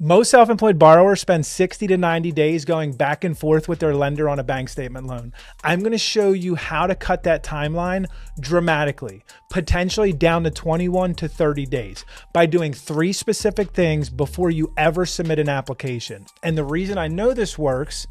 Most self-employed borrowers spend 60 to 90 days going back and forth with their lender on a bank statement loan. I'm going to show you how to cut that timeline dramatically, potentially down to 21 to 30 days by doing 3 specific things before you ever submit an application. And the reason I know this works,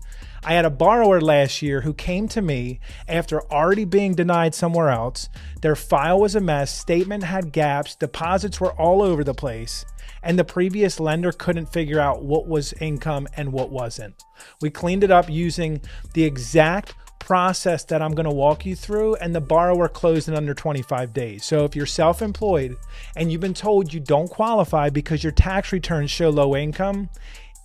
I had a borrower last year who came to me after already being denied somewhere else. Their file was a mess, statement had gaps, deposits were all over the place, and the previous lender couldn't figure out what was income and what wasn't. We cleaned it up using the exact process that I'm going to walk you through, and the borrower closed in under 25 days. So if you're self-employed and you've been told you don't qualify because your tax returns show low income,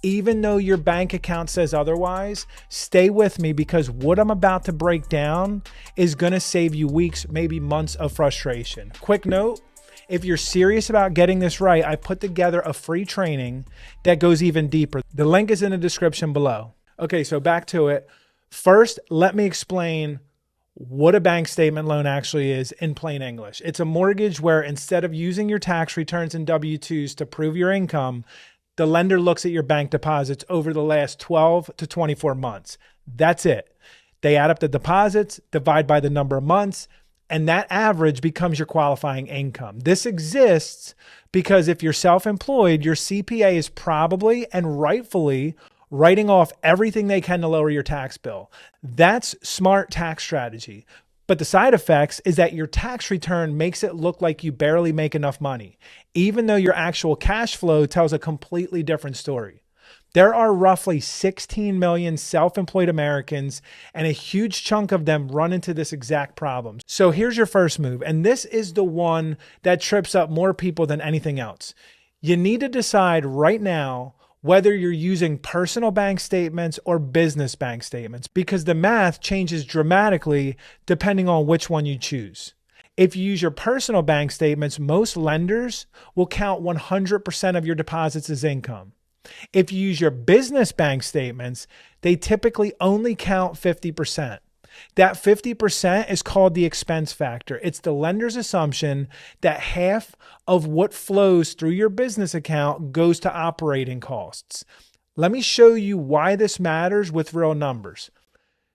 even though your bank account says otherwise, stay with me because what I'm about to break down is going to save you weeks, maybe months of frustration. Quick note, if you're serious about getting this right, I put together a free training that goes even deeper. The link is in the description below. Okay, so back to it. First, let me explain what a bank statement loan actually is in plain English. It's a mortgage where instead of using your tax returns and W-2s to prove your income, the lender looks at your bank deposits over the last 12 to 24 months. That's it. They add up the deposits, divide by the number of months, and that average becomes your qualifying income. This exists because if you're self-employed, your CPA is probably and rightfully writing off everything they can to lower your tax bill. That's smart tax strategy. But the side effects is that your tax return makes it look like you barely make enough money, even though your actual cash flow tells a completely different story. There are roughly 16 million self-employed Americans, and a huge chunk of them run into this exact problem. So here's your first move, and this is the one that trips up more people than anything else. You need to decide right now whether you're using personal bank statements or business bank statements, because the math changes dramatically depending on which one you choose. If you use your personal bank statements, most lenders will count 100% of your deposits as income. If you use your business bank statements, they typically only count 50%. That 50% is called the expense factor. It's the lender's assumption that half of what flows through your business account goes to operating costs. Let me show you why this matters with real numbers.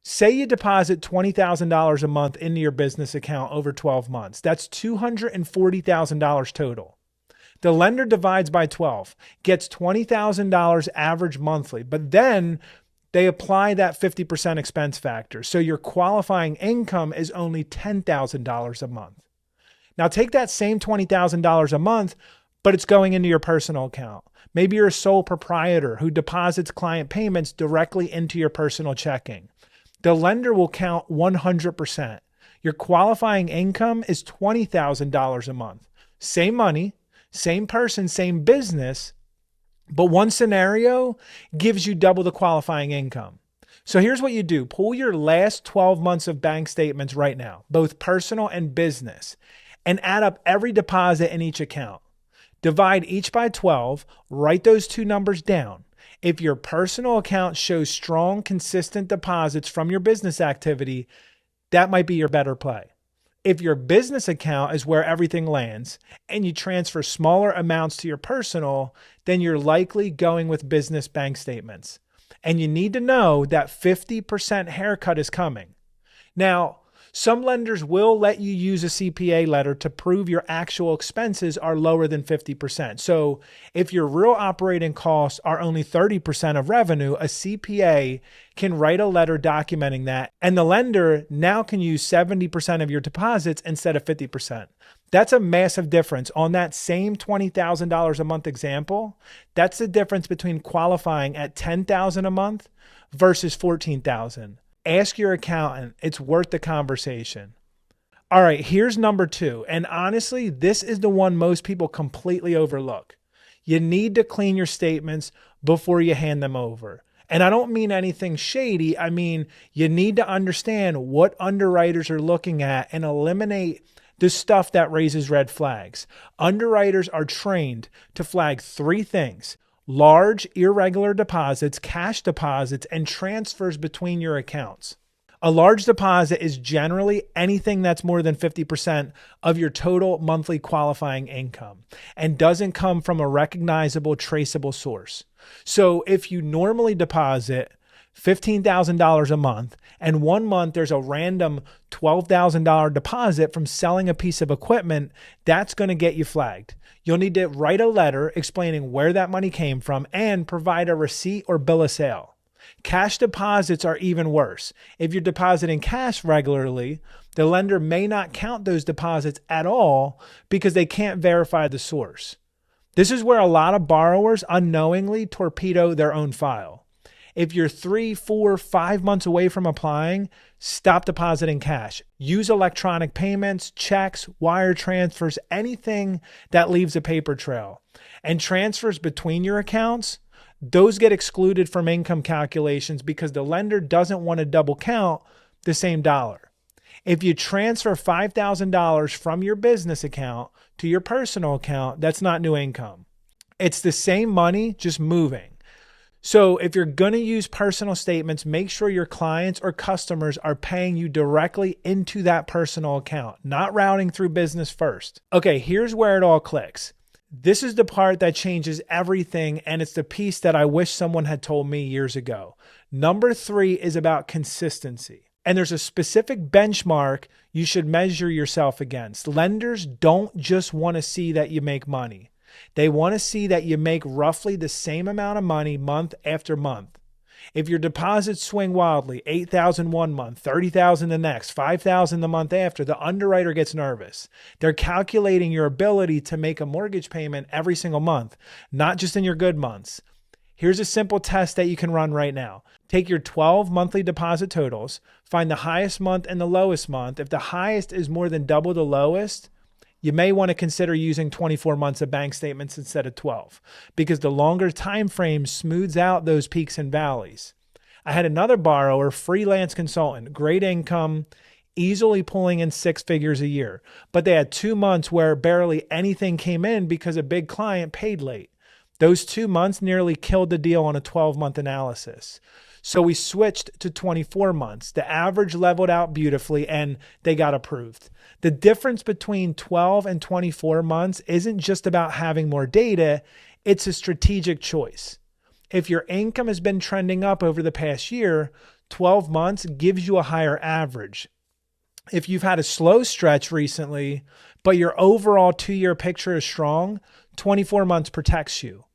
Say you deposit $20,000 a month into your business account over 12 months. That's $240,000 total. The lender divides by 12, gets $20,000 average monthly, but then they apply that 50% expense factor. So your qualifying income is only $10,000 a month. Now take that same $20,000 a month, but it's going into your personal account. Maybe you're a sole proprietor who deposits client payments directly into your personal checking. The lender will count 100%. Your qualifying income is $20,000 a month. Same money, same person, same business, but one scenario gives you double the qualifying income. So here's what you do. Pull your last 12 months of bank statements right now, both personal and business, and add up every deposit in each account. Divide each by 12, write those two numbers down. If your personal account shows strong, consistent deposits from your business activity, that might be your better play. If your business account is where everything lands and you transfer smaller amounts to your personal, then you're likely going with business bank statements. And you need to know that 50% haircut is coming. Now, some lenders will let you use a CPA letter to prove your actual expenses are lower than 50%. So if your real operating costs are only 30% of revenue, a CPA can write a letter documenting that, and the lender now can use 70% of your deposits instead of 50%. That's a massive difference. On that same $20,000 a month example, that's the difference between qualifying at $10,000 a month versus $14,000. Ask your accountant. It's worth the conversation. All right, here's number 2. And honestly, this is the one most people completely overlook. You need to clean your statements before you hand them over. And I don't mean anything shady. I mean, you need to understand what underwriters are looking at and eliminate the stuff that raises red flags. Underwriters are trained to flag 3 things: large, irregular deposits, cash deposits, and transfers between your accounts. A large deposit is generally anything that's more than 50% of your total monthly qualifying income and doesn't come from a recognizable, traceable source. So if you normally deposit $15,000 a month, and 1 month there's a random $12,000 deposit from selling a piece of equipment, that's going to get you flagged. You'll need to write a letter explaining where that money came from and provide a receipt or bill of sale. Cash deposits are even worse. If you're depositing cash regularly, the lender may not count those deposits at all because they can't verify the source. This is where a lot of borrowers unknowingly torpedo their own file. If you're 3, 4, 5 months away from applying, stop depositing cash. Use electronic payments, checks, wire transfers, anything that leaves a paper trail. And transfers between your accounts, those get excluded from income calculations because the lender doesn't want to double count the same dollar. If you transfer $5,000 from your business account to your personal account, that's not new income. It's the same money, just moving. So if you're going to use personal statements, make sure your clients or customers are paying you directly into that personal account, not routing through business first. Okay, here's where it all clicks. This is the part that changes everything, and it's the piece that I wish someone had told me years ago. Number 3 is about consistency. And there's a specific benchmark you should measure yourself against. Lenders don't just want to see that you make money. They want to see that you make roughly the same amount of money month after month. If your deposits swing wildly, $8,000 one month, $30,000 the next, $5,000 the month after, the underwriter gets nervous. They're calculating your ability to make a mortgage payment every single month, not just in your good months. Here's a simple test that you can run right now. Take your 12 monthly deposit totals, find the highest month and the lowest month. If the highest is more than double the lowest, you may want to consider using 24 months of bank statements instead of 12, because the longer time frame smooths out those peaks and valleys. I had another borrower, freelance consultant, great income, easily pulling in 6 figures a year, but they had 2 months where barely anything came in because a big client paid late. Those 2 months nearly killed the deal on a 12-month analysis. So we switched to 24 months. The average leveled out beautifully and they got approved. The difference between 12 and 24 months isn't just about having more data, it's a strategic choice. If your income has been trending up over the past year, 12 months gives you a higher average. If you've had a slow stretch recently, but your overall 2-year picture is strong, 24 months protects you.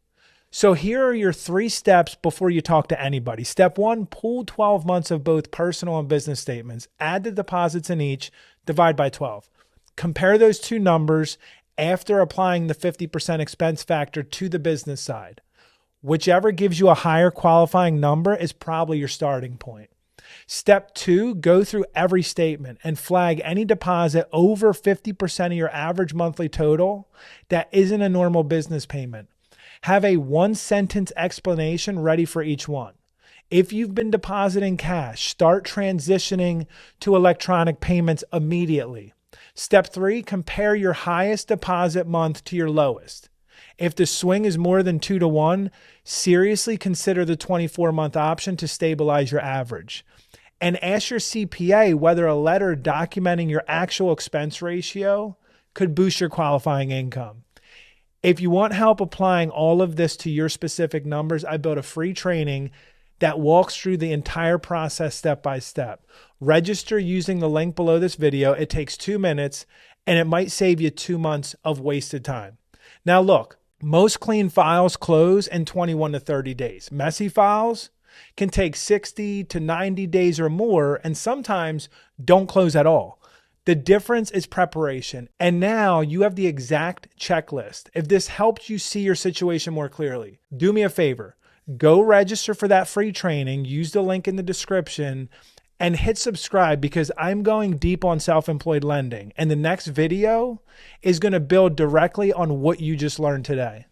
So here are your 3 steps before you talk to anybody. Step 1, pull 12 months of both personal and business statements. Add the deposits in each, divide by 12. Compare those 2 numbers after applying the 50% expense factor to the business side. Whichever gives you a higher qualifying number is probably your starting point. Step 2, go through every statement and flag any deposit over 50% of your average monthly total that isn't a normal business payment. Have a 1-sentence explanation ready for each one. If you've been depositing cash, start transitioning to electronic payments immediately. Step 3, compare your highest deposit month to your lowest. If the swing is more than 2 to 1, seriously consider the 24-month option to stabilize your average. And ask your CPA whether a letter documenting your actual expense ratio could boost your qualifying income. If you want help applying all of this to your specific numbers, I built a free training that walks through the entire process step by step. Register using the link below this video. It takes 2 minutes and it might save you 2 months of wasted time. Now look, most clean files close in 21 to 30 days. Messy files can take 60 to 90 days or more and sometimes don't close at all. The difference is preparation. And now you have the exact checklist. If this helped you see your situation more clearly, do me a favor. Go register for that free training. Use the link in the description and hit subscribe because I'm going deep on self-employed lending. And the next video is going to build directly on what you just learned today.